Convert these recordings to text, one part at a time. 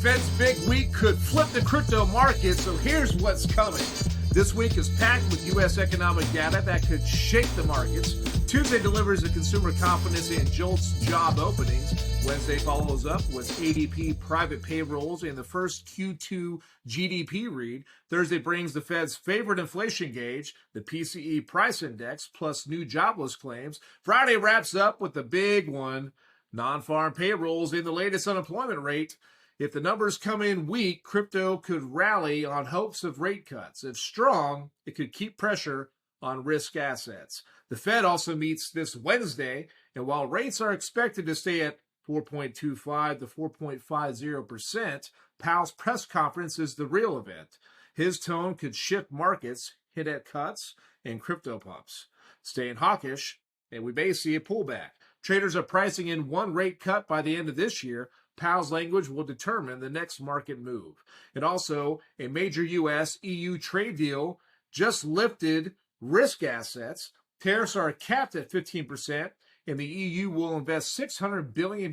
Fed's big week could flip the crypto market, so here's what's coming. This week is packed with U.S. economic data that could shake the markets. Tuesday delivers a consumer confidence and jolts job openings. Wednesday follows up with ADP private payrolls and the first Q2 GDP read. Thursday brings the Fed's favorite inflation gauge, the PCE price index, plus new jobless claims. Friday wraps up with the big one, non-farm payrolls and the latest unemployment rate. If the numbers come in weak, crypto could rally on hopes of rate cuts. If strong, it could keep pressure on risk assets. The Fed also meets this Wednesday, and while rates are expected to stay at 4.25 to 4.50%, Powell's press conference is the real event. His tone could shift markets, hit at cuts, and crypto pumps. Staying hawkish, and we may see a pullback. Traders are pricing in one rate cut by the end of this year. Powell's language will determine the next market move. And also, a major U.S.-EU trade deal just lifted risk assets. Tariffs are capped at 15%, and the EU will invest $600 billion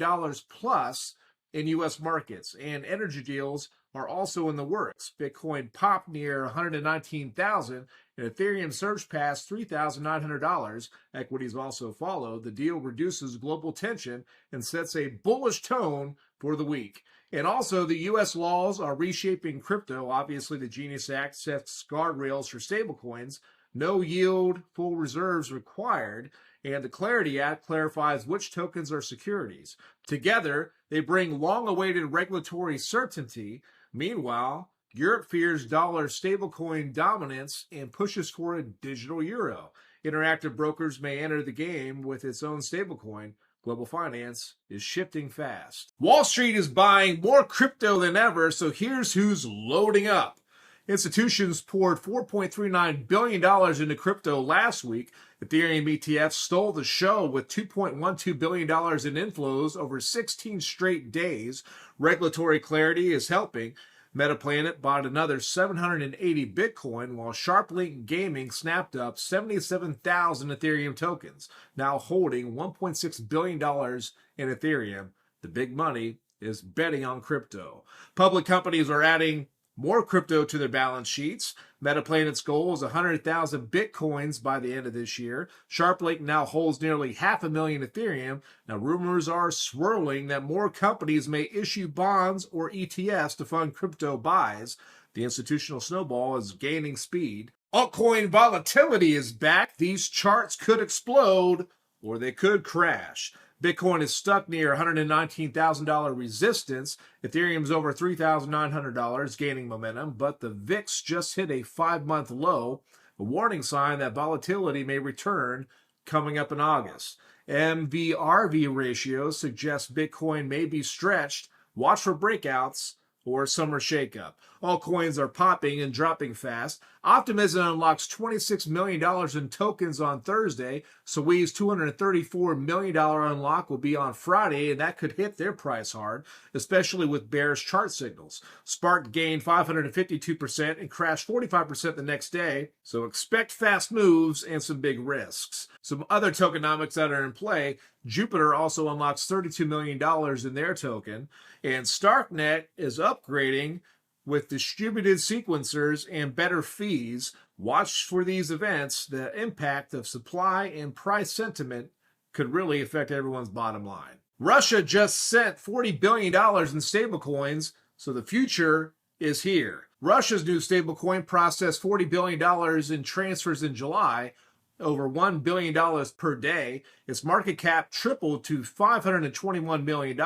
plus in U.S. markets. And energy deals are also in the works. Bitcoin popped near $119,000, and Ethereum surged past $3,900. Equities also followed. The deal reduces global tension and sets a bullish tone for the week. And also, the U.S. laws are reshaping crypto. Obviously, the Genius Act sets guardrails for stablecoins. No yield, full reserves required. And the Clarity Act clarifies which tokens are securities. Together, they bring long-awaited regulatory certainty. Meanwhile, Europe fears dollar stablecoin dominance and pushes for a digital euro. Interactive Brokers may enter the game with its own stablecoin. Global finance is shifting fast. Wall Street is buying more crypto than ever, so here's who's loading up. Institutions poured $4.39 billion into crypto last week. Ethereum ETF stole the show with $2.12 billion in inflows over 16 straight days. Regulatory clarity is helping. Metaplanet bought another 780 Bitcoin, while SharpLink Gaming snapped up 77,000 Ethereum tokens, now holding $1.6 billion in Ethereum. The big money is betting on crypto. Public companies are adding more crypto to their balance sheets. Metaplanet's goal is 100,000 Bitcoins by the end of this year. SharpLink now holds nearly 500,000 Ethereum. Now, rumors are swirling that more companies may issue bonds or ETFs to fund crypto buys. The institutional snowball is gaining speed. Altcoin volatility is back. These charts could explode or they could crash. Bitcoin is stuck near $119,000 resistance. Ethereum's over $3,900, gaining momentum, but the VIX just hit a 5-month low, a warning sign that volatility may return coming up in August. MV-RV ratios suggest Bitcoin may be stretched. Watch for breakouts or summer shakeup. Altcoins are popping and dropping fast. Optimism unlocks $26 million in tokens on Thursday. Sowe's $234 million unlock will be on Friday, and that could hit their price hard, especially with bearish chart signals. Spark gained 552% and crashed 45% the next day, so expect fast moves and some big risks. Some other tokenomics that are in play: Jupiter also unlocks $32 million in their token, and StarkNet is upgrading with distributed sequencers and better fees. Watch for these events. The impact of supply and price sentiment could really affect everyone's bottom line. Russia just sent $40 billion in stablecoins, so the future is here. Russia's new stablecoin processed $40 billion in transfers in July, over $1 billion per day. Its market cap tripled to $521 million.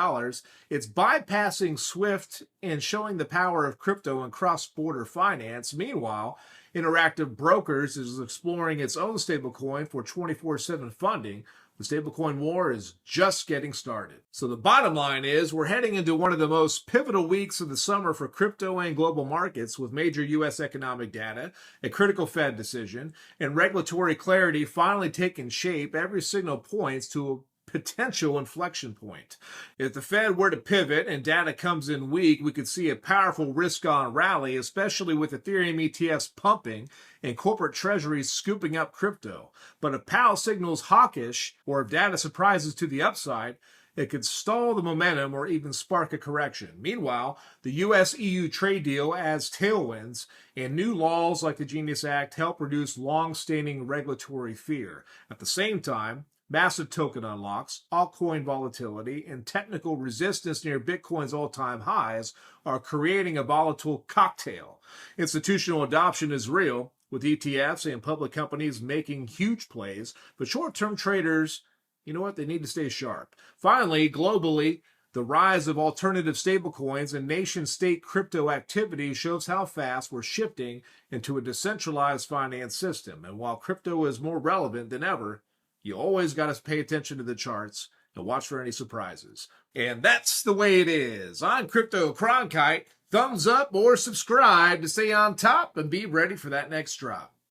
It's bypassing SWIFT and showing the power of crypto and cross-border finance. Meanwhile, Interactive Brokers is exploring its own stablecoin for 24/7 funding. The stablecoin war is just getting started. So the bottom line is we're heading into one of the most pivotal weeks of the summer for crypto and global markets, with major U.S. economic data, a critical Fed decision, and regulatory clarity finally taking shape. Every signal points to a potential inflection point. If the Fed were to pivot and data comes in weak, we could see a powerful risk-on rally, especially with Ethereum ETFs pumping and corporate treasuries scooping up crypto. But if Powell signals hawkish, or if data surprises to the upside, it could stall the momentum or even spark a correction. Meanwhile, the US-EU trade deal adds tailwinds, and new laws like the Genius Act help reduce long-standing regulatory fear. At the same time, massive token unlocks, altcoin volatility, and technical resistance near Bitcoin's all-time highs are creating a volatile cocktail. Institutional adoption is real, with ETFs and public companies making huge plays, but short-term traders, you know what, they need to stay sharp. Finally, globally, the rise of alternative stablecoins and nation-state crypto activity shows how fast we're shifting into a decentralized finance system. And while crypto is more relevant than ever, you always got to pay attention to the charts and watch for any surprises. And that's the way it is. I'm Crypto Cronkite. Thumbs up or subscribe to stay on top and be ready for that next drop.